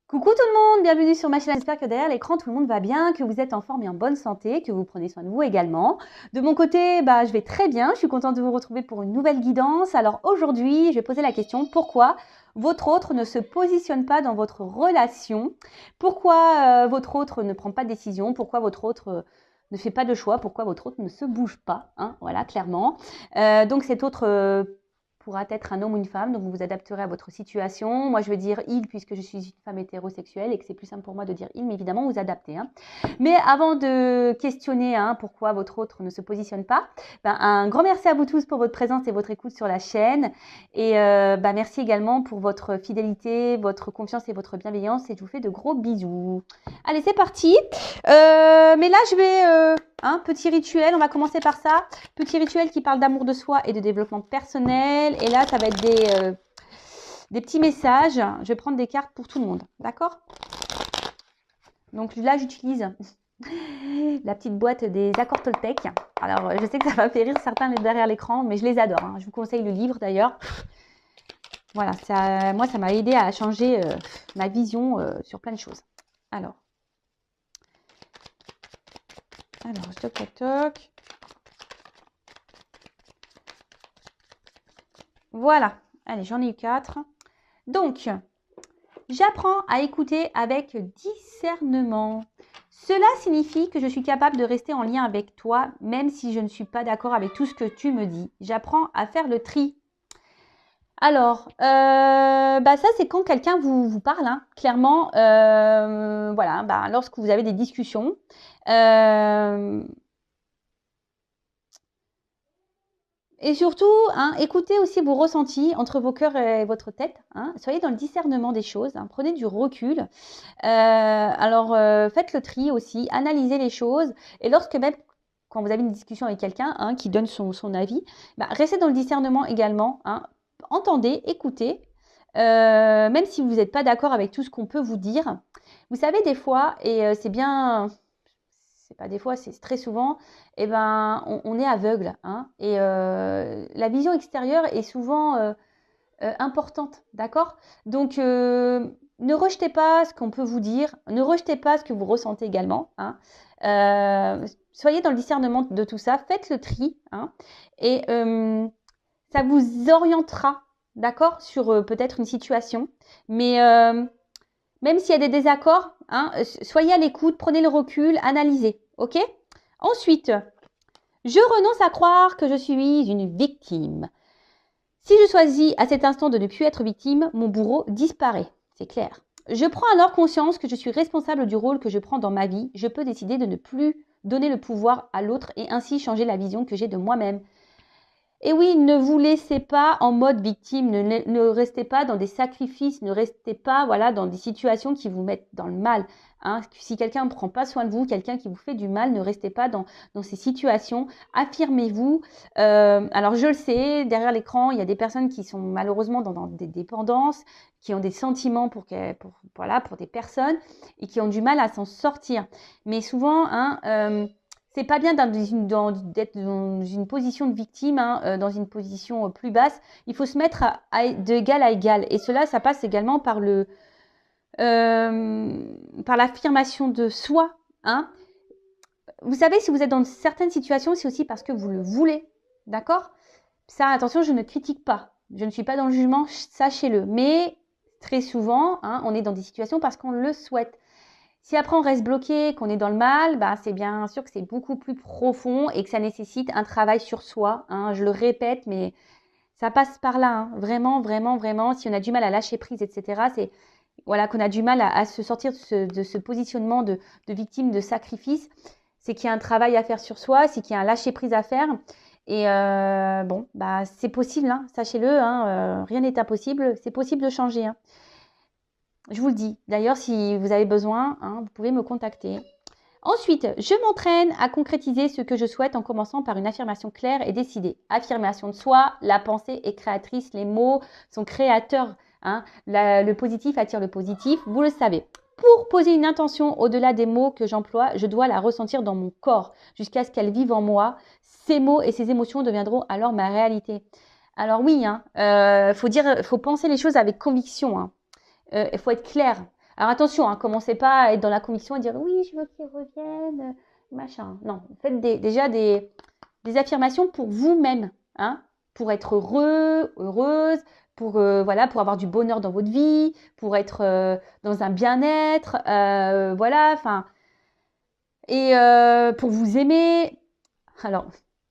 Coucou tout le monde, bienvenue sur ma chaîne. J'espère que derrière l'écran tout le monde va bien, que vous êtes en forme et en bonne santé, que vous prenez soin de vous également. De mon côté, je vais très bien, je suis contente de vous retrouver pour une nouvelle guidance. Alors aujourd'hui, je vais poser la question, pourquoi votre autre ne se positionne pas dans votre relation? Pourquoi votre autre ne prend pas de décision? Pourquoi votre autre ne fait pas de choix? Pourquoi votre autre ne se bouge pas, hein? Voilà, clairement. Donc cet autre pourra être un homme ou une femme, donc vous vous adapterez à votre situation. Moi, je vais dire il, puisque je suis une femme hétérosexuelle et que c'est plus simple pour moi de dire il, mais évidemment, vous adaptez. Hein. Mais avant de questionner pourquoi votre autre ne se positionne pas, un grand merci à vous tous pour votre présence et votre écoute sur la chaîne. Et merci également pour votre fidélité, votre confiance et votre bienveillance. Et je vous fais de gros bisous. Allez, c'est parti. Mais là, je vais... petit rituel, on va commencer par ça. Petit rituel qui parle d'amour de soi et de développement personnel. Et là, ça va être des petits messages. Je vais prendre des cartes pour tout le monde. D'accord? Donc là, j'utilise la petite boîte des accords Toltec. Alors, je sais que ça va faire rire certains derrière l'écran, mais je les adore. Hein. Je vous conseille le livre d'ailleurs. Voilà, moi, ça m'a aidé à changer ma vision sur plein de choses. Alors, toc, toc, toc. Voilà. Allez, j'en ai eu 4. Donc, j'apprends à écouter avec discernement. Cela signifie que je suis capable de rester en lien avec toi, même si je ne suis pas d'accord avec tout ce que tu me dis. J'apprends à faire le tri. Alors, ça c'est quand quelqu'un vous parle, hein, clairement, voilà, lorsque vous avez des discussions. Et surtout, écoutez aussi vos ressentis entre vos cœurs et votre tête. Soyez dans le discernement des choses. Prenez du recul. Faites le tri aussi. Analysez les choses. Et même quand vous avez une discussion avec quelqu'un qui donne son avis, restez dans le discernement également. Entendez, écoutez. Même si vous n'êtes pas d'accord avec tout ce qu'on peut vous dire. Vous savez, des fois, et c'est bien... c'est pas des fois, c'est très souvent, on est aveugle. Et la vision extérieure est souvent importante, d'accord? Donc, ne rejetez pas ce qu'on peut vous dire, ne rejetez pas ce que vous ressentez également. Soyez dans le discernement de tout ça, faites le tri, et ça vous orientera, d'accord, sur peut-être une situation. Mais même s'il y a des désaccords, soyez à l'écoute, prenez le recul, analysez, ok? Ensuite, je renonce à croire que je suis une victime. Si je choisis à cet instant de ne plus être victime, mon bourreau disparaît, c'est clair. Je prends alors conscience que je suis responsable du rôle que je prends dans ma vie. Je peux décider de ne plus donner le pouvoir à l'autre et ainsi changer la vision que j'ai de moi-même. Et oui, ne vous laissez pas en mode victime, ne restez pas dans des sacrifices, ne restez pas dans des situations qui vous mettent dans le mal. Si quelqu'un ne prend pas soin de vous, quelqu'un qui vous fait du mal, ne restez pas dans ces situations. Affirmez-vous. Alors je le sais, derrière l'écran, il y a des personnes qui sont malheureusement dans des dépendances, qui ont des sentiments pour des personnes et qui ont du mal à s'en sortir. Mais souvent, c'est pas bien d'être dans une position de victime, dans une position plus basse. Il faut se mettre d'égal à égal. Et cela, ça passe également par l'affirmation de soi. Vous savez, si vous êtes dans certaines situations, c'est aussi parce que vous le voulez. D'accord? Ça, attention, je ne critique pas. Je ne suis pas dans le jugement, sachez-le. Mais très souvent, on est dans des situations parce qu'on le souhaite. Si après on reste bloqué, qu'on est dans le mal, c'est bien sûr que c'est beaucoup plus profond et que ça nécessite un travail sur soi. Je le répète, mais ça passe par là. Vraiment, vraiment, vraiment. Si on a du mal à lâcher prise, etc., c'est qu'on a du mal à se sortir de ce positionnement de victime, de sacrifice. C'est qu'il y a un travail à faire sur soi, c'est qu'il y a un lâcher prise à faire. Et c'est possible, sachez-le. Rien n'est impossible. C'est possible de changer. Je vous le dis. D'ailleurs, si vous avez besoin, vous pouvez me contacter. Ensuite, je m'entraîne à concrétiser ce que je souhaite en commençant par une affirmation claire et décidée. Affirmation de soi, la pensée est créatrice, les mots sont créateurs. Le positif attire le positif, vous le savez. Pour poser une intention au-delà des mots que j'emploie, je dois la ressentir dans mon corps jusqu'à ce qu'elle vive en moi. Ces mots et ces émotions deviendront alors ma réalité. Alors oui, faut penser les choses avec conviction. Il faut être clair. Alors attention, hein, commencez pas à être dans la conviction et dire oui, je veux qu'il revienne, machin. Non, faites déjà des affirmations pour vous-même, hein, pour être heureux, heureuse, pour voilà, pour avoir du bonheur dans votre vie, pour être dans un bien-être, voilà, enfin, et pour vous aimer. Alors,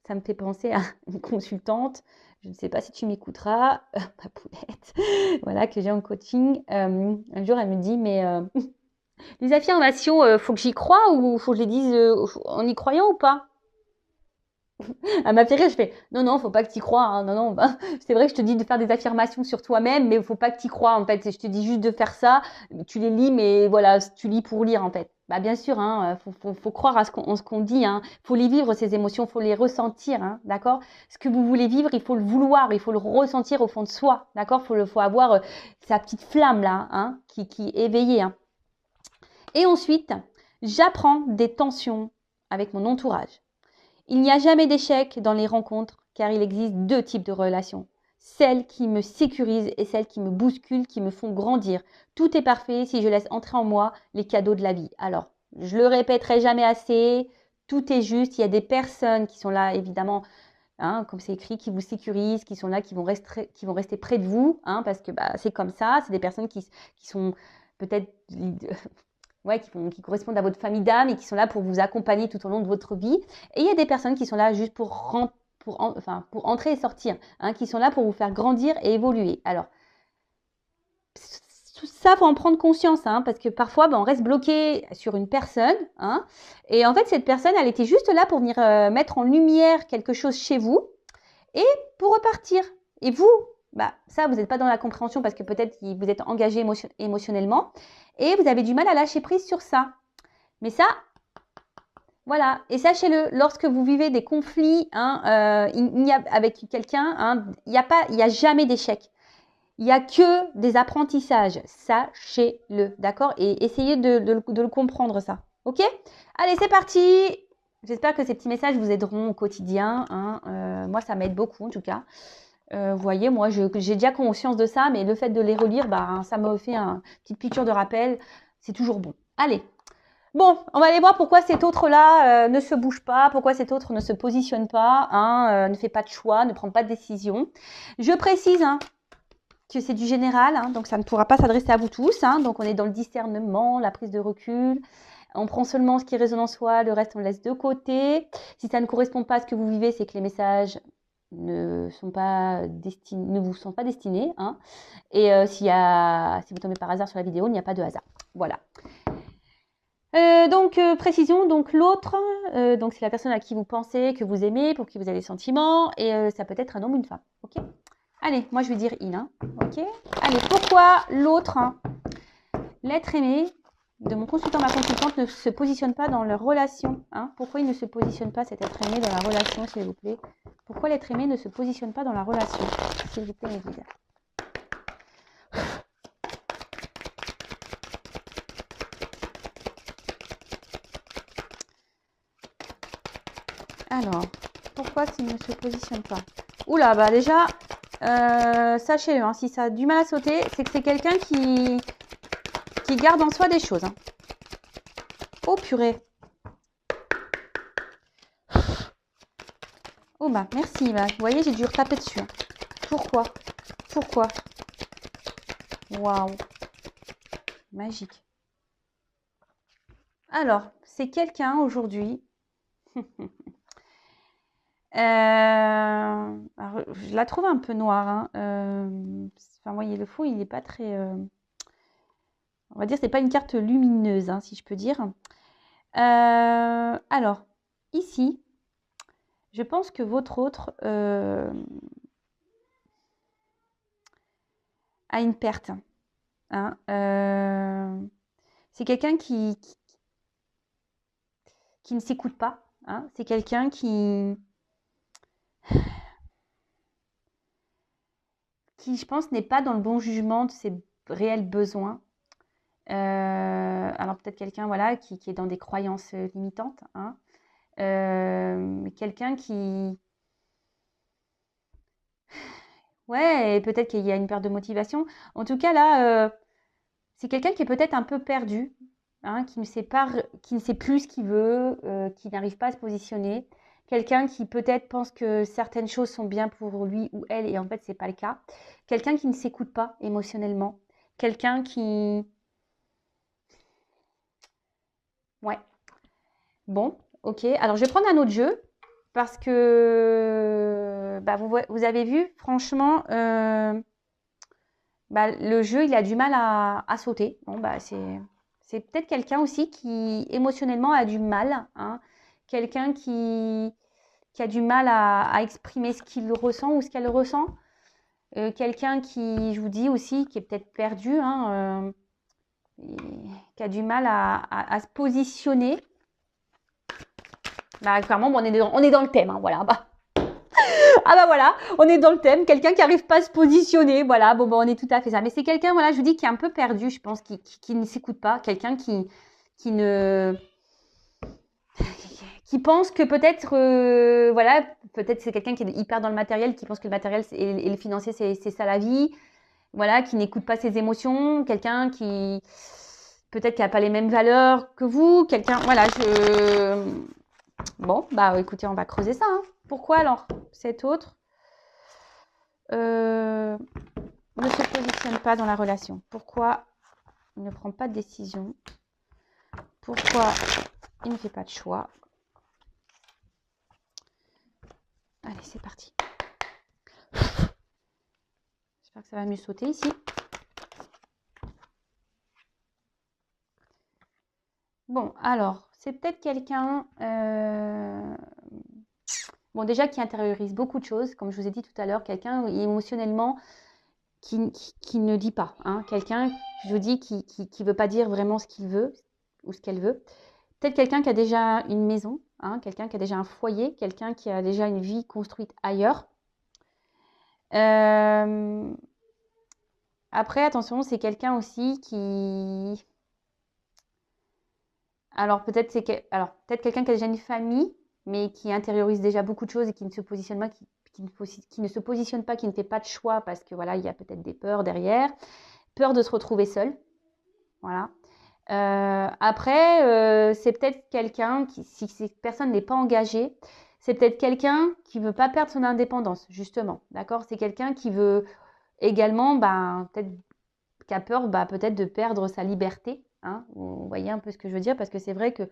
ça me fait penser à une consultante. Je ne sais pas si tu m'écouteras, ma poulette, voilà, que j'ai en coaching. Un jour, elle me dit, mais les affirmations, faut que j'y croie ou faut que je les dise en y croyant ou pas? Elle m'a fait rire, je fais non, non, faut pas que tu y crois, hein, non, non, bah, c'est vrai que je te dis de faire des affirmations sur toi-même, mais faut pas que tu y crois en fait. Je te dis juste de faire ça, tu les lis, mais voilà, tu lis pour lire en fait. Bah bien sûr, hein, faut croire à ce qu'on dit, hein. Faut les vivre ces émotions, faut les ressentir, hein, d'accord? Ce que vous voulez vivre, il faut le vouloir, il faut le ressentir au fond de soi, d'accord? Faut avoir sa petite flamme là, hein, qui est éveillée, hein. Et ensuite, j'apprends des tensions avec mon entourage. Il n'y a jamais d'échec dans les rencontres car il existe deux types de relations. Celles qui me sécurisent et celles qui me bousculent, qui me font grandir. Tout est parfait si je laisse entrer en moi les cadeaux de la vie. Alors, je le répéterai jamais assez, tout est juste. Il y a des personnes qui sont là, évidemment, hein, comme c'est écrit, qui vous sécurisent, qui sont là, qui vont rester près de vous, hein, parce que bah, c'est comme ça. C'est des personnes qui sont peut-être ouais, qui correspondent à votre famille d'âme et qui sont là pour vous accompagner tout au long de votre vie. Et il y a des personnes qui sont là juste pour entrer et sortir, hein, qui sont là pour vous faire grandir et évoluer. Alors, tout ça, il faut en prendre conscience, hein, parce que parfois, on reste bloqué sur une personne, hein, et en fait, cette personne, elle était juste là pour venir mettre en lumière quelque chose chez vous et pour repartir. Et vous, bah, ça, vous n'êtes pas dans la compréhension parce que peut-être vous êtes engagé émotionnellement et vous avez du mal à lâcher prise sur ça. Mais ça, voilà. Et sachez-le, lorsque vous vivez des conflits, hein, avec quelqu'un, hein, il n'y a jamais d'échec. Il n'y a que des apprentissages. Sachez-le, d'accord? Et essayez de le comprendre, ça. OK? Allez, c'est parti! J'espère que ces petits messages vous aideront au quotidien, hein. Moi, ça m'aide beaucoup, en tout cas. Vous voyez, moi, j'ai déjà conscience de ça, mais le fait de les relire, bah, ça me fait une petite piqûre de rappel. C'est toujours bon. Allez. Bon, on va aller voir pourquoi cet autre-là ne se bouge pas, pourquoi cet autre ne se positionne pas, hein, ne fait pas de choix, ne prend pas de décision. Je précise, hein, que c'est du général, hein, donc ça ne pourra pas s'adresser à vous tous, hein, donc on est dans le discernement, la prise de recul. On prend seulement ce qui résonne en soi, le reste on le laisse de côté. Si ça ne correspond pas à ce que vous vivez, c'est que les messages ne vous sont pas destinés, hein. Et si vous tombez par hasard sur la vidéo, il n'y a pas de hasard. Voilà. Précision, donc l'autre, donc c'est la personne à qui vous pensez, que vous aimez, pour qui vous avez des sentiments, et ça peut être un homme ou une femme. Ok? Allez, moi je vais dire il, hein. Ok? Allez, pourquoi l'autre, hein, l'être aimé de mon consultant, ma consultante, ne se positionne pas dans leur relation, hein? Pourquoi il ne se positionne pas, cet être aimé, dans la relation, s'il vous plaît? Pourquoi l'être aimé ne se positionne pas dans la relation, s'il vous plaît, mes guides? Alors, pourquoi il ne se positionne pas? Oula, bah déjà, sachez-le, hein, si ça a du mal à sauter, c'est que c'est quelqu'un qui garde en soi des choses, hein. Oh purée. Oh bah merci, bah, vous voyez, j'ai dû retaper dessus, hein. Pourquoi? Pourquoi? Waouh. Magique. Alors, c'est quelqu'un aujourd'hui. Alors, je la trouve un peu noire, hein. Enfin, vous voyez, le fond, il n'est pas très... on va dire, c'est pas une carte lumineuse, hein, si je peux dire. Alors, ici, je pense que votre autre a une perte, hein. C'est quelqu'un qui ne s'écoute pas, hein. C'est quelqu'un qui, je pense, n'est pas dans le bon jugement de ses réels besoins. Alors peut-être quelqu'un, voilà, qui est dans des croyances limitantes, hein. Quelqu'un qui... Ouais, et peut-être qu'il y a une perte de motivation. En tout cas, là, C'est quelqu'un qui est peut-être un peu perdu, hein, qui ne sait pas, qui ne sait plus ce qu'il veut, qui n'arrive pas à se positionner. Quelqu'un qui peut-être pense que certaines choses sont bien pour lui ou elle et en fait, c'est pas le cas. Quelqu'un qui ne s'écoute pas émotionnellement. Quelqu'un qui... Ouais. Bon, ok. Alors, je vais prendre un autre jeu parce que bah, vous avez vu, franchement, bah, le jeu, il a du mal à sauter. Bon, bah, c'est peut-être quelqu'un aussi qui émotionnellement a du mal, hein. Quelqu'un qui a du mal à exprimer ce qu'il ressent ou ce qu'elle ressent. Quelqu'un qui, je vous dis aussi, qui est peut-être perdu, hein, qui a du mal à se positionner. Bah, clairement, bon, on est dans le thème, hein, voilà. Bah. Ah bah voilà, on est dans le thème. Quelqu'un qui n'arrive pas à se positionner, voilà. Bon, bah, on est tout à fait ça. Mais c'est quelqu'un, voilà, je vous dis, qui est un peu perdu, je pense, qui ne s'écoute pas. Quelqu'un qui ne... qui pense que peut-être, voilà, peut-être c'est quelqu'un qui est hyper dans le matériel, qui pense que le matériel et le financier, c'est ça la vie. Voilà, qui n'écoute pas ses émotions. Quelqu'un qui, peut-être, qui n'a pas les mêmes valeurs que vous. Quelqu'un, voilà, Bon, bah écoutez, on va creuser ça, hein. Pourquoi alors cet autre ne se positionne pas dans la relation? Pourquoi il ne prend pas de décision? Pourquoi il ne fait pas de choix? Allez, c'est parti. J'espère que ça va mieux sauter ici. Bon, alors, c'est peut-être quelqu'un... Bon, déjà qui intériorise beaucoup de choses, comme je vous ai dit tout à l'heure, quelqu'un émotionnellement qui ne dit pas, hein. Quelqu'un, je vous dis, qui ne veut pas dire vraiment ce qu'il veut ou ce qu'elle veut. Peut-être quelqu'un qui a déjà une maison, hein, quelqu'un qui a déjà un foyer, quelqu'un qui a déjà une vie construite ailleurs. Après, attention, c'est quelqu'un aussi qui... Alors peut-être peut-être quelqu'un qui a déjà une famille, mais qui intériorise déjà beaucoup de choses et qui ne se positionne pas, qui ne se positionne pas, qui ne fait pas de choix parce que voilà, il y a peut-être des peurs derrière, peur de se retrouver seul, voilà. Après, c'est peut-être quelqu'un qui, si cette personne n'est pas engagée, c'est peut-être quelqu'un qui veut pas perdre son indépendance, justement, d'accord? C'est quelqu'un qui veut également, peut-être, qui a peur, peut-être de perdre sa liberté, hein? Vous voyez un peu ce que je veux dire? Parce que c'est vrai que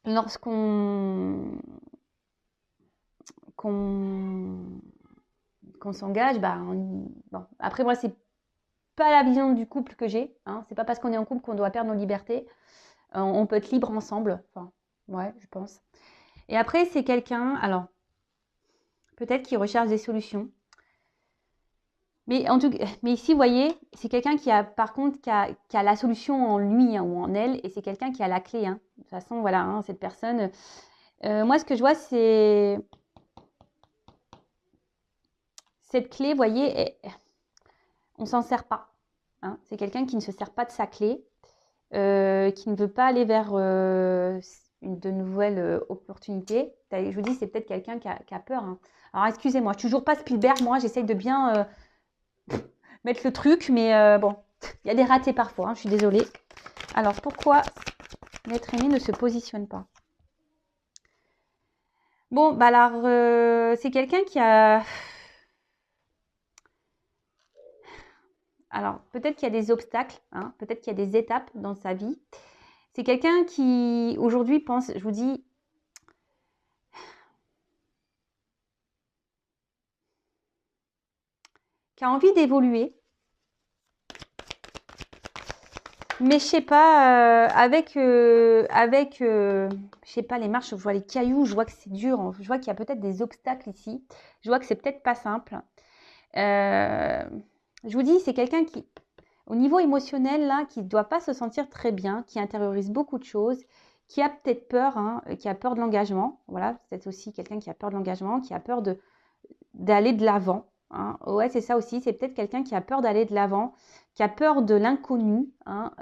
lorsqu'on s'engage, bon. Après moi c'est pas la vision du couple que j'ai, hein. C'est pas parce qu'on est en couple qu'on doit perdre nos libertés. On peut être libre ensemble, enfin, ouais, je pense. Et après c'est quelqu'un, alors peut-être qui recherche des solutions. Mais en tout cas, mais ici, vous voyez, c'est quelqu'un qui a, par contre, qui a la solution en lui, hein, ou en elle, et c'est quelqu'un qui a la clé, hein. De toute façon, voilà, hein, cette personne. Moi, ce que je vois, c'est cette clé, vous voyez, on s'en sert pas, hein. C'est quelqu'un qui ne se sert pas de sa clé, qui ne veut pas aller vers de nouvelles opportunités. Je vous dis, c'est peut-être quelqu'un qui a peur, hein. Alors, excusez-moi, je suis toujours pas Spielberg, moi, j'essaye de bien mettre le truc, mais bon, il y a des ratés parfois, hein, je suis désolée. Alors, pourquoi l'être aimé ne se positionne pas? Bon, alors, c'est quelqu'un qui a... Alors, peut-être qu'il y a des obstacles, hein, peut-être qu'il y a des étapes dans sa vie. C'est quelqu'un qui, aujourd'hui, pense, je vous dis, qui a envie d'évoluer. Mais je sais pas, je sais pas, les marches, je vois les cailloux, je vois que c'est dur, hein. Je vois qu'il y a peut-être des obstacles ici. Je vois que c'est peut-être pas simple. Je vous dis, c'est quelqu'un qui, au niveau émotionnel, là, qui ne doit pas se sentir très bien, qui intériorise beaucoup de choses, qui a peut-être peur, hein, qui a peur de l'engagement. Voilà, c'est aussi quelqu'un qui a peur de l'engagement, qui a peur d'aller de l'avant, hein. Ouais, c'est ça aussi, c'est peut-être quelqu'un qui a peur d'aller de l'avant, qui a peur de l'inconnu, hein,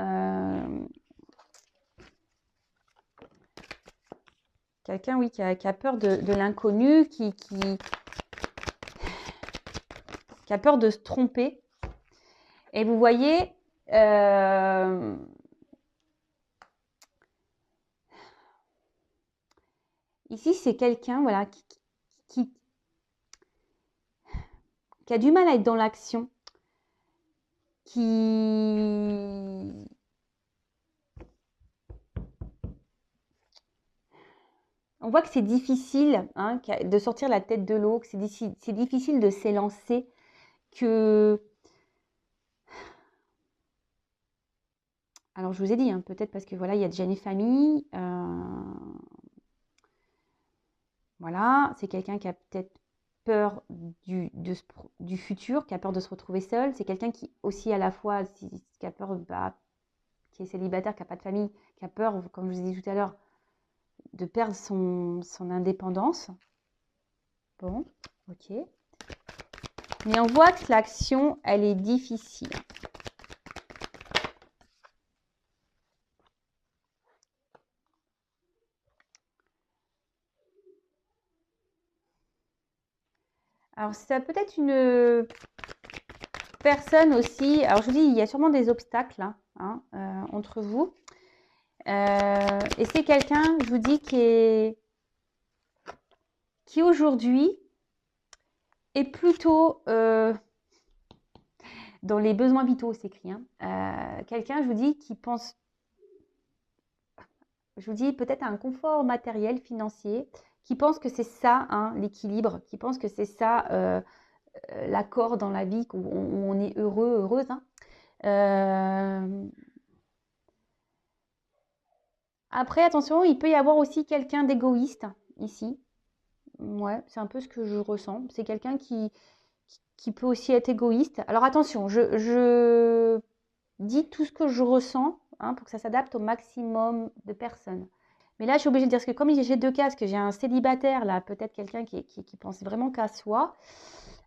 quelqu'un, oui, qui a peur de l'inconnu, qui a peur de se tromper. Et vous voyez, Euh, Ici, c'est quelqu'un voilà, qui, qui a du mal à être dans l'action, qui... On voit que c'est difficile hein, de sortir la tête de l'eau, que c'est difficile de s'élancer, que... Alors, je vous ai dit, hein, peut-être parce que voilà, il y a déjà une famille. Voilà, c'est quelqu'un qui a peut-être peur du futur, qui a peur de se retrouver seul. C'est quelqu'un qui aussi à la fois, qui a peur, qui est célibataire, qui n'a pas de famille, qui a peur, comme je vous ai dit tout à l'heure, de perdre son indépendance. Bon, ok. Mais on voit que l'action, elle est difficile. Alors, ça peut être une personne aussi. Alors, je vous dis, il y a sûrement des obstacles hein, entre vous. Et c'est quelqu'un, je vous dis, qui aujourd'hui est plutôt dans les besoins vitaux, c'est écrit. Hein. Quelqu'un, je vous dis, qui pense, je vous dis, peut-être à un confort matériel, financier, qui pense que c'est ça, hein, l'équilibre, qui pense que c'est ça, l'accord dans la vie, où on est heureux, heureuse. Hein. Après, attention, il peut y avoir aussi quelqu'un d'égoïste ici. Ouais, c'est un peu ce que je ressens. C'est quelqu'un qui peut aussi être égoïste. Alors attention, je dis tout ce que je ressens hein, pour que ça s'adapte au maximum de personnes. Mais là, je suis obligée de dire, parce que comme j'ai deux cas, parce que j'ai un célibataire, là, peut-être quelqu'un qui pense vraiment qu'à soi,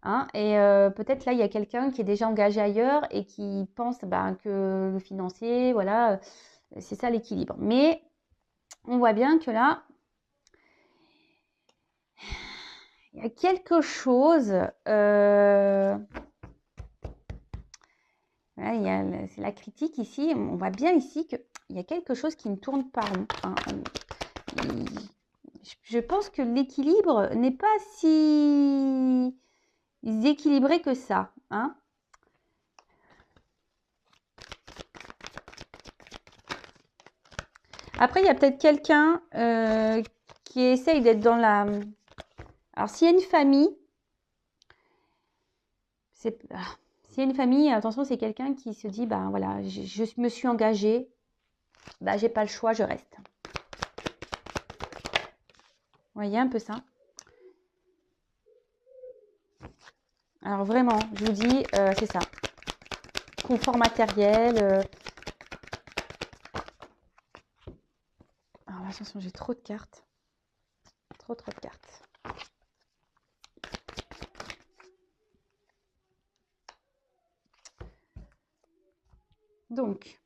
hein, et peut-être là, il y a quelqu'un qui est déjà engagé ailleurs et qui pense ben, que le financier, voilà, c'est ça l'équilibre. Mais on voit bien que là, il y a quelque chose... Voilà, c'est la critique ici. On voit bien ici qu'il y a quelque chose qui ne tourne pas rond. Hein. Je pense que l'équilibre n'est pas si équilibré que ça. Hein. Après, il y a peut-être quelqu'un qui essaye d'être dans la... Alors, s'il y a une famille, s'il y a une famille, attention, c'est quelqu'un qui se dit, ben voilà, je me suis engagée, ben, j'ai pas le choix, je reste. Vous voyez un peu ça? Alors vraiment, je vous dis, c'est ça. Confort matériel. Alors attention, j'ai trop de cartes. Trop de cartes. Donc,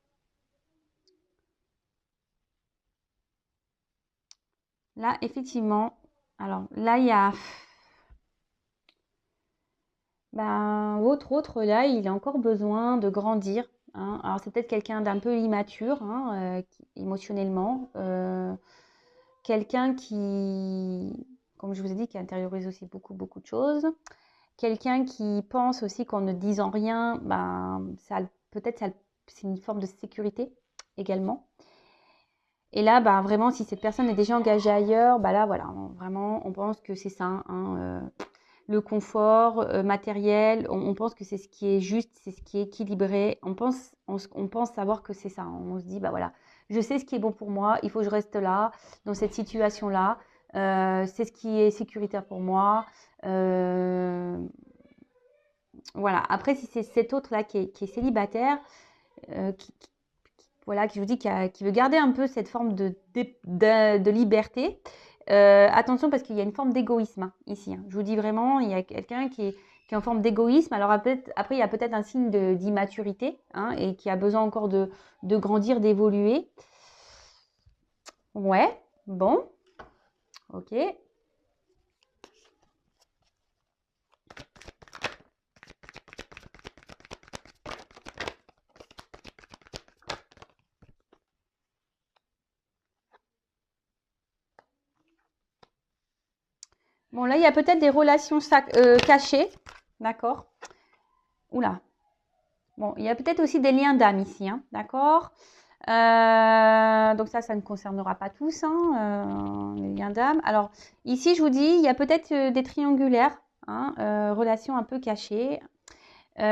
là, effectivement, alors là, il y a... Ben, autre, là, il a encore besoin de grandir. Hein. Alors, c'est peut-être quelqu'un d'un peu immature, hein, émotionnellement. Quelqu'un qui, comme je vous ai dit, qui intériorise aussi beaucoup de choses. Quelqu'un qui pense aussi qu'en ne disant rien, ben, peut-être c'est une forme de sécurité également. Et là, bah, vraiment, si cette personne est déjà engagée ailleurs, bah là, voilà, vraiment, on pense que c'est ça, hein, le confort matériel, on pense que c'est ce qui est juste, c'est ce qui est équilibré. On pense savoir que c'est ça. On se dit, bah voilà, je sais ce qui est bon pour moi, il faut que je reste là, dans cette situation-là. C'est ce qui est sécuritaire pour moi. Voilà. Après, si c'est cet autre-là qui est célibataire, voilà, qui je vous dis, qui veut garder un peu cette forme de liberté. Attention parce qu'il y a une forme d'égoïsme hein, ici. Hein. Je vous dis vraiment, il y a quelqu'un qui est en forme d'égoïsme. Alors après, il y a peut-être un signe d'immaturité hein, et qui a besoin encore de grandir, d'évoluer. Ouais, bon, ok. Bon, là, il y a peut-être des relations cachées. D'accord. Oula. Bon, il y a peut-être aussi des liens d'âme ici. Hein, d'accord. Donc ça ne concernera pas tous, hein, les liens d'âme. Alors, ici, je vous dis, il y a peut-être des triangulaires, hein, relations un peu cachées. C'est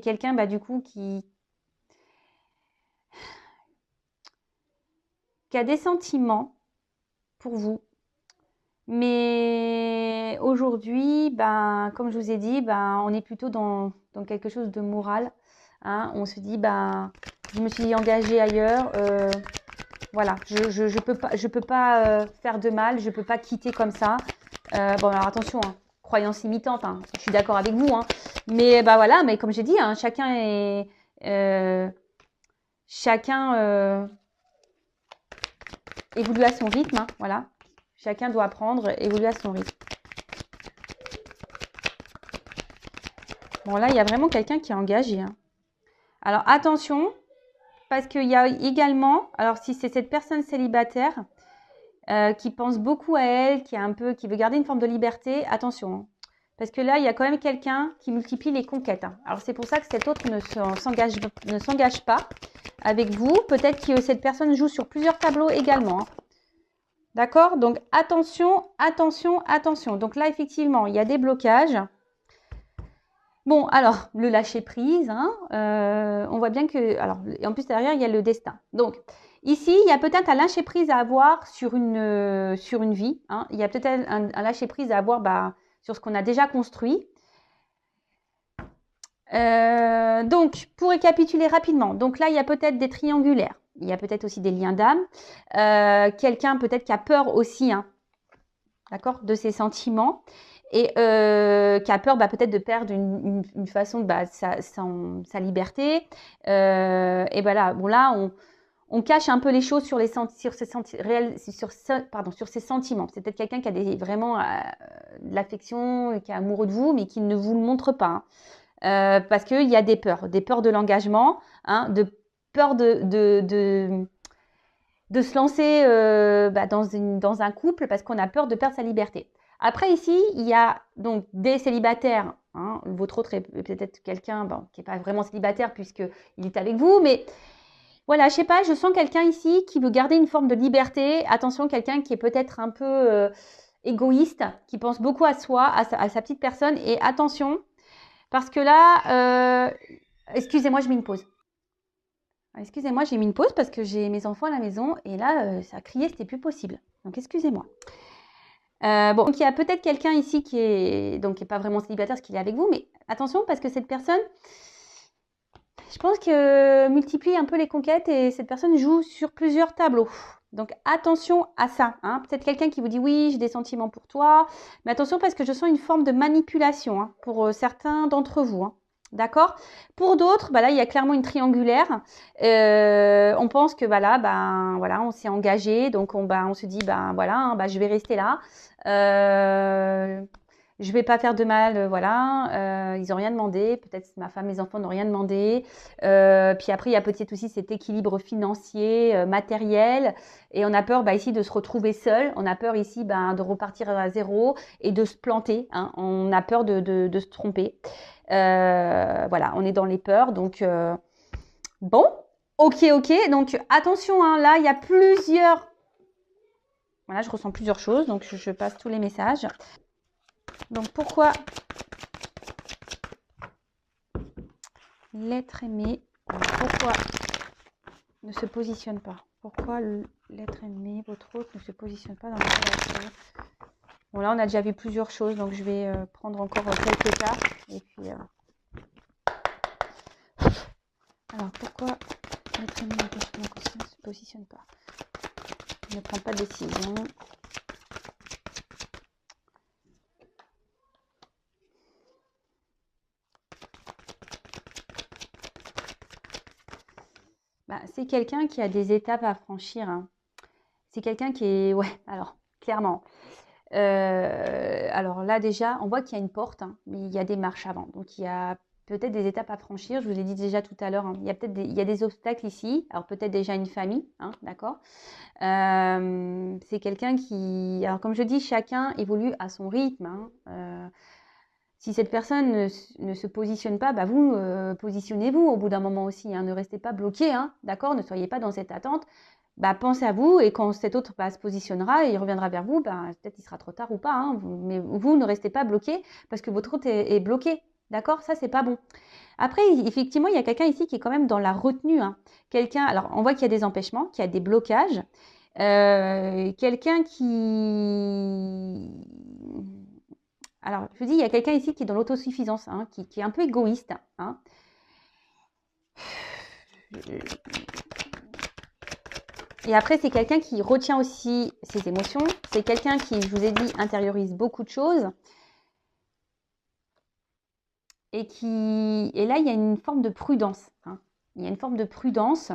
quelqu'un, bah, du coup, qui a des sentiments pour vous. Mais aujourd'hui, ben, comme je vous ai dit, ben, on est plutôt dans quelque chose de moral. Hein. On se dit, ben, je me suis engagée ailleurs. Voilà, je peux pas faire de mal, je peux pas quitter comme ça. Bon, alors attention, hein, croyance limitante, hein, je suis d'accord avec vous. Hein. Mais bah voilà, mais comme j'ai dit, hein, chacun est évolue à son rythme. Hein, voilà. Chacun doit apprendre, évoluer à son rythme. Bon, là, il y a vraiment quelqu'un qui est engagé. Hein. Alors, attention, parce qu'il y a également, alors si c'est cette personne célibataire qui pense beaucoup à elle, qui veut garder une forme de liberté, attention. Hein. Parce que là, il y a quand même quelqu'un qui multiplie les conquêtes. Hein. Alors, c'est pour ça que cet autre ne s'engage pas avec vous. Peut-être que cette personne joue sur plusieurs tableaux également. Hein. D'accord? Donc, attention, attention, attention. Donc là, effectivement, il y a des blocages. Bon, alors, le lâcher-prise, hein, on voit bien que... Alors, en plus, derrière, il y a le destin. Donc, ici, il y a peut-être un lâcher-prise à avoir sur une vie. Hein. Il y a peut-être un lâcher-prise à avoir sur ce qu'on a déjà construit. Donc, pour récapituler rapidement, donc là, il y a peut-être des triangulaires. Il y a peut-être aussi des liens d'âme. Quelqu'un peut-être qui a peur aussi, hein, d'accord, de ses sentiments. Et qui a peur peut-être de perdre une façon de sa liberté. Et voilà, bon là, on cache un peu les choses sur ses sentiments. C'est peut-être quelqu'un qui a vraiment de l'affection, qui est amoureux de vous, mais qui ne vous le montre pas. Hein. Parce qu'il y a des peurs de l'engagement, hein, de peur de se lancer dans un couple parce qu'on a peur de perdre sa liberté. Après, ici, il y a donc des célibataires. Hein. Votre autre est peut-être quelqu'un qui n'est pas vraiment célibataire puisqu'il est avec vous. Mais voilà, je sais pas, je sens quelqu'un ici qui veut garder une forme de liberté. Attention, quelqu'un qui est peut-être un peu égoïste, qui pense beaucoup à soi, à sa petite personne. Et attention, parce que là, excusez-moi, je mets une pause. Excusez-moi, j'ai mis une pause parce que j'ai mes enfants à la maison et là, ça criait, c'était plus possible. Donc, excusez-moi. Bon, donc il y a peut-être quelqu'un ici qui est pas vraiment célibataire parce qu'il est avec vous, mais attention parce que cette personne, je pense que multiplie un peu les conquêtes et cette personne joue sur plusieurs tableaux. Donc attention à ça. Hein. Peut-être quelqu'un qui vous dit oui, j'ai des sentiments pour toi, mais attention parce que je sens une forme de manipulation hein, pour certains d'entre vous. Hein. D'accord. Pour d'autres, là, il y a clairement une triangulaire. On pense que voilà, on s'est engagé, donc on se dit je vais rester là. Je vais pas faire de mal, voilà. Ils ont rien demandé. Peut-être ma femme, mes enfants n'ont rien demandé. Puis après, il y a peut-être aussi cet équilibre financier, matériel, et on a peur ici de se retrouver seul. On a peur ici de repartir à zéro et de se planter. Hein. On a peur de se tromper. Voilà, on est dans les peurs. Donc bon, ok. Donc attention, hein, là il y a plusieurs. Voilà, je ressens plusieurs choses. Donc je passe tous les messages. Donc pourquoi l'être aimé, pourquoi ne se positionne pas? Pourquoi l'être aimé, votre autre, ne se positionne pas dans votre relation? Bon là on a déjà vu plusieurs choses, donc je vais prendre encore quelques cas. Et puis alors pourquoi l'être aimé ne se positionne pas? Ne prend pas de décision. C'est quelqu'un qui a des étapes à franchir. Hein. C'est quelqu'un qui est... Ouais, alors, clairement. Alors là, déjà, on voit qu'il y a une porte, hein, mais il y a des marches avant. Donc, il y a peut-être des étapes à franchir. Je vous l'ai dit déjà tout à l'heure, hein. Il y a peut-être il y a des obstacles ici. Alors peut-être déjà une famille, hein, d'accord. C'est quelqu'un qui... Alors comme je dis, chacun évolue à son rythme, hein. Si cette personne ne se positionne pas, bah vous, positionnez-vous au bout d'un moment aussi, hein. Ne restez pas bloqué, hein, d'accord. Ne soyez pas dans cette attente. Bah, pensez à vous et quand cet autre se positionnera et il reviendra vers vous, bah, peut-être il sera trop tard ou pas, hein, mais vous ne restez pas bloqué parce que votre autre est bloqué, d'accord. Ça, c'est pas bon. Après, effectivement, il y a quelqu'un ici qui est quand même dans la retenue, hein. Quelqu'un, alors on voit qu'il y a des empêchements, qu'il y a des blocages. Quelqu'un qui... Alors, je vous dis, il y a quelqu'un ici qui est dans l'autosuffisance, hein, qui est un peu égoïste, hein. Et après, c'est quelqu'un qui retient aussi ses émotions. C'est quelqu'un qui, je vous ai dit, intériorise beaucoup de choses. Et là, il y a une forme de prudence, hein. Il y a une forme de prudence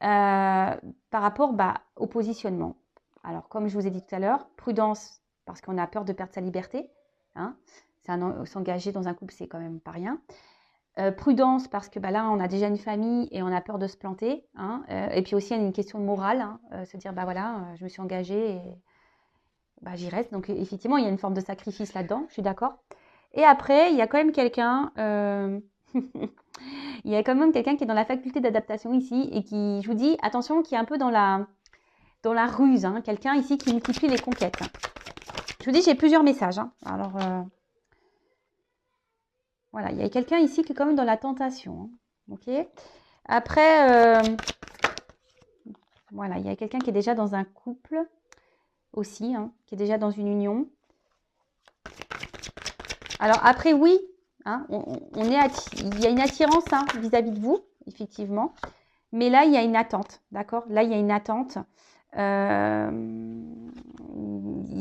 par rapport au positionnement. Alors, comme je vous ai dit tout à l'heure, prudence parce qu'on a peur de perdre sa liberté, hein. S'engager dans un couple, c'est quand même pas rien. Prudence parce que là, on a déjà une famille et on a peur de se planter, hein. Et puis aussi, il y a une question de morale, hein, se dire, voilà, je me suis engagée et j'y reste. Donc, effectivement, il y a une forme de sacrifice là-dedans, je suis d'accord. Et après, il y a quand même quelqu'un... il y a quand même quelqu'un qui est dans la faculté d'adaptation ici et qui, je vous dis, attention, qui est un peu dans la ruse, hein. Quelqu'un ici qui multiplie les conquêtes. Je vous dis, j'ai plusieurs messages, hein. Alors, voilà, il y a quelqu'un ici qui est quand même dans la tentation, hein. Ok. Après, voilà, il y a quelqu'un qui est déjà dans un couple aussi, hein, qui est déjà dans une union. Alors après, oui, hein, il y a une attirance, hein, vis-à-vis de vous, effectivement. Mais là, il y a une attente, d'accord. Là, il y a une attente.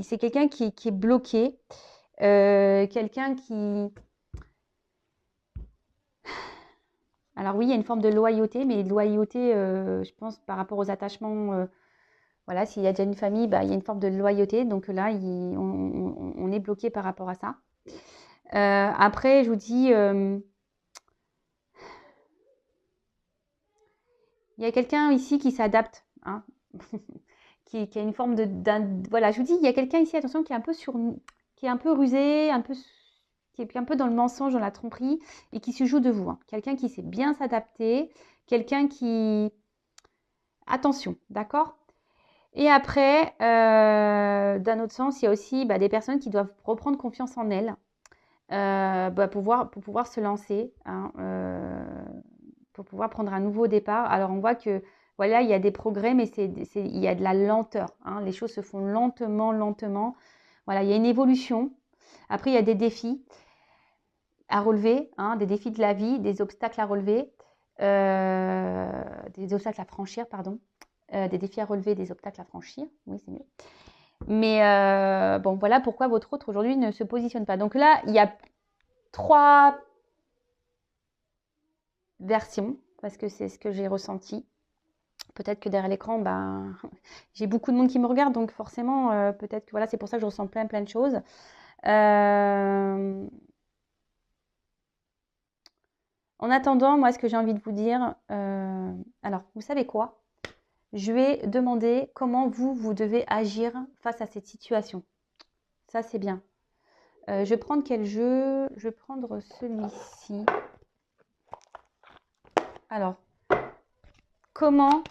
C'est quelqu'un qui est bloqué. Quelqu'un qui... Alors oui, il y a une forme de loyauté, mais loyauté, je pense, par rapport aux attachements... voilà, s'il y a déjà une famille, il y a une forme de loyauté. Donc là, on est bloqué par rapport à ça. Après, je vous dis, il y a quelqu'un ici qui s'adapte, hein, qui a une forme voilà, je vous dis, il y a quelqu'un ici, attention, qui est un peu qui est un peu rusé, qui est un peu dans le mensonge, dans la tromperie, et qui se joue de vous, hein. Quelqu'un qui sait bien s'adapter, quelqu'un qui... Attention, d'accord. Et après, d'un autre sens, il y a aussi des personnes qui doivent reprendre confiance en elles. Pour pouvoir se lancer, hein, pour pouvoir prendre un nouveau départ. Alors, on voit que, voilà, il y a des progrès, mais il y a de la lenteur, hein. Les choses se font lentement, lentement. Voilà, il y a une évolution. Après, il y a des défis à relever, hein, des défis de la vie, des obstacles à relever, des obstacles à franchir, pardon. Des défis à relever, des obstacles à franchir. Oui, c'est mieux. Mais bon, voilà pourquoi votre autre aujourd'hui ne se positionne pas. Donc là, il y a 3 versions, parce que c'est ce que j'ai ressenti. Peut-être que derrière l'écran, j'ai beaucoup de monde qui me regarde, donc forcément, peut-être que voilà, c'est pour ça que je ressens plein de choses. En attendant, moi, ce que j'ai envie de vous dire, alors, vous savez quoi? Je vais demander comment vous devez agir face à cette situation. Ça, c'est bien. Je vais prendre quel jeu? Je vais prendre celui-ci. Alors, comment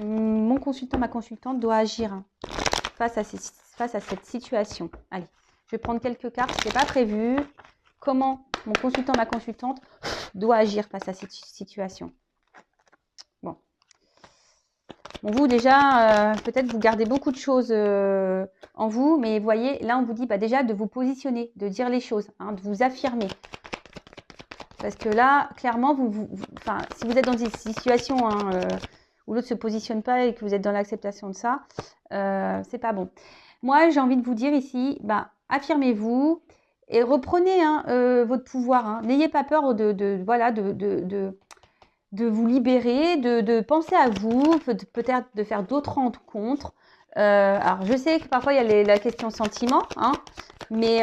mon consultant, ma consultante doit agir face à cette situation? Allez, je vais prendre quelques cartes, ce n'est pas prévu. Comment mon consultant, ma consultante doit agir face à cette situation? Bon, vous déjà, peut-être vous gardez beaucoup de choses en vous, mais vous voyez, là on vous dit déjà de vous positionner, de dire les choses, hein, de vous affirmer. Parce que là, clairement, si vous êtes dans une situation où l'autre ne se positionne pas et que vous êtes dans l'acceptation de ça, c'est pas bon. Moi, j'ai envie de vous dire ici, affirmez-vous et reprenez votre pouvoir, hein. N'ayez pas peur de vous libérer, de penser à vous, peut-être de faire d'autres rencontres. Alors, je sais que parfois, il y a la question sentiment, hein, mais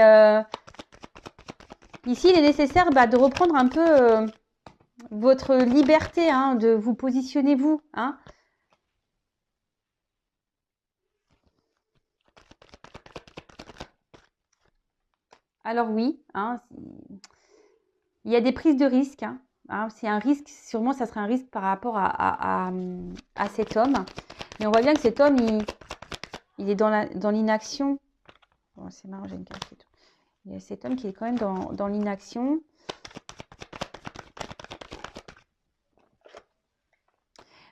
Ici, il est nécessaire de reprendre un peu votre liberté, hein, de vous positionner vous. Hein. Alors oui, hein, il y a des prises de risques. Hein. C'est un risque, sûrement ça serait un risque par rapport à cet homme. Mais on voit bien que cet homme, il est dans l'inaction. Bon, c'est marrant, j'ai une carte. Il y a cet homme qui est quand même dans l'inaction.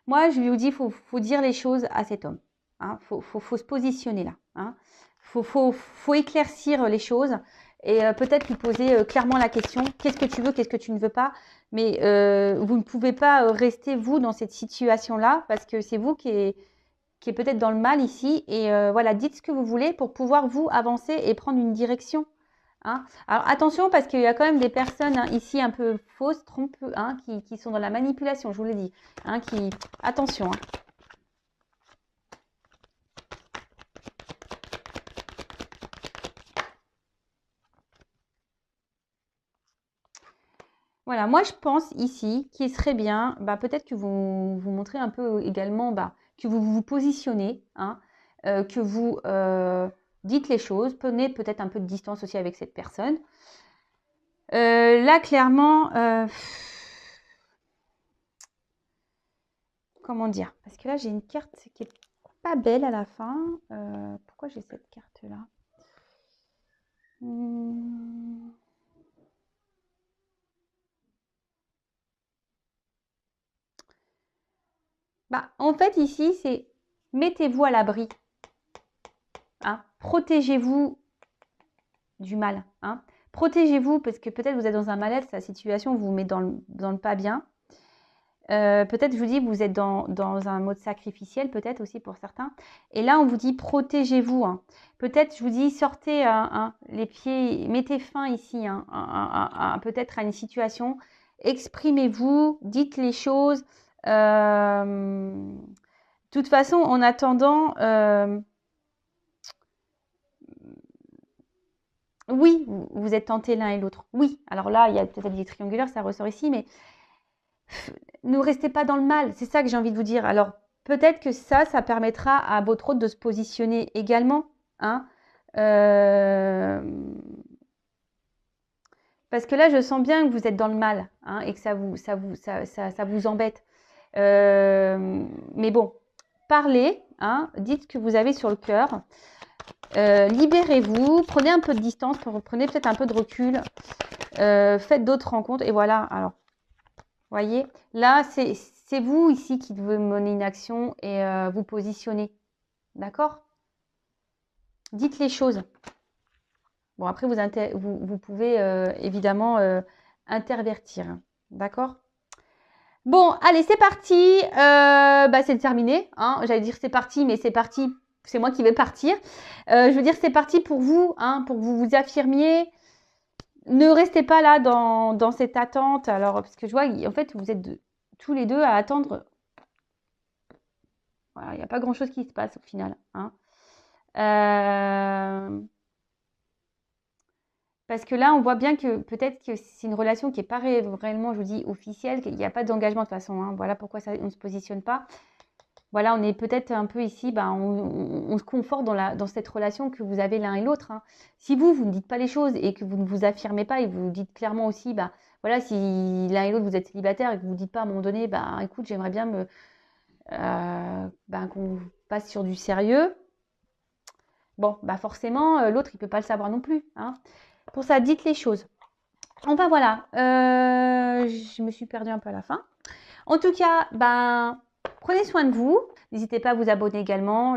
Moi, je lui dis, faut dire les choses à cet homme. Hein. Faut se positionner là. Hein. Faut éclaircir les choses et peut-être lui poser clairement la question, qu'est-ce que tu veux, qu'est-ce que tu ne veux pas. Mais vous ne pouvez pas rester, vous, dans cette situation-là parce que c'est vous qui est peut-être dans le mal ici. Et voilà, dites ce que vous voulez pour pouvoir, vous, avancer et prendre une direction. Hein. Alors attention parce qu'il y a quand même des personnes ici un peu fausses, trompeuses, qui sont dans la manipulation, je vous l'ai dit. Attention. Hein. Voilà, moi je pense ici qu'il serait bien, peut-être que vous montrez un peu également, que vous vous positionnez, que vous dites les choses, prenez peut-être un peu de distance aussi avec cette personne. Là, clairement, comment dire? Parce que là, j'ai une carte qui est pas belle à la fin. Pourquoi j'ai cette carte-là? En fait, ici, c'est mettez-vous à l'abri. Hein, protégez-vous du mal. Hein. Protégez-vous parce que peut-être vous êtes dans un mal-être, la situation vous met dans le pas bien. Peut-être, je vous dis, vous êtes dans un mode sacrificiel, peut-être aussi pour certains. Et là, on vous dit, protégez-vous. Hein. Peut-être, je vous dis, sortez les pieds, mettez fin ici, peut-être à une situation. Exprimez-vous, dites les choses. De toute façon, en attendant, oui, vous êtes tentés l'un et l'autre. Oui, alors là, il y a peut-être des triangulaires, ça ressort ici, mais ne restez pas dans le mal. C'est ça que j'ai envie de vous dire. Alors, peut-être que ça permettra à votre hôte de se positionner également. Hein. Parce que là, je sens bien que vous êtes dans le mal et que ça vous embête. Mais bon, parlez, dites ce que vous avez sur le cœur. Libérez-vous, prenez un peu de distance, prenez peut-être un peu de recul, faites d'autres rencontres et voilà. Alors, voyez, là, c'est vous ici qui devez mener une action et vous positionner. D'accord? Dites les choses. Bon, après, vous pouvez évidemment intervertir. D'accord? Bon, allez, c'est parti. C'est terminé. J'allais dire c'est parti, mais c'est parti. C'est moi qui vais partir. Je veux dire, c'est parti pour vous, pour que vous vous affirmiez. Ne restez pas là dans cette attente. Alors, parce que je vois, en fait, vous êtes tous les deux à attendre. Voilà, il n'y a pas grand-chose qui se passe au final. Parce que là, on voit bien que peut-être que c'est une relation qui n'est pas réellement, je vous dis, officielle, qu'il n'y a pas d'engagement de toute façon. Voilà pourquoi on ne se positionne pas. Voilà, on est peut-être un peu ici, on se conforte dans cette relation que vous avez l'un et l'autre. Si vous ne dites pas les choses et que vous ne vous affirmez pas et vous dites clairement aussi, voilà, si l'un et l'autre vous êtes célibataire et que vous ne dites pas à un moment donné, écoute, j'aimerais bien qu'on passe sur du sérieux. Bon, forcément, l'autre, il ne peut pas le savoir non plus. Pour ça, dites les choses. Enfin, voilà. Je me suis perdue un peu à la fin. En tout cas, prenez soin de vous. N'hésitez pas à vous abonner également.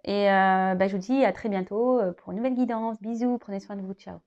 Et je vous dis à très bientôt pour une nouvelle guidance. Bisous, prenez soin de vous. Ciao.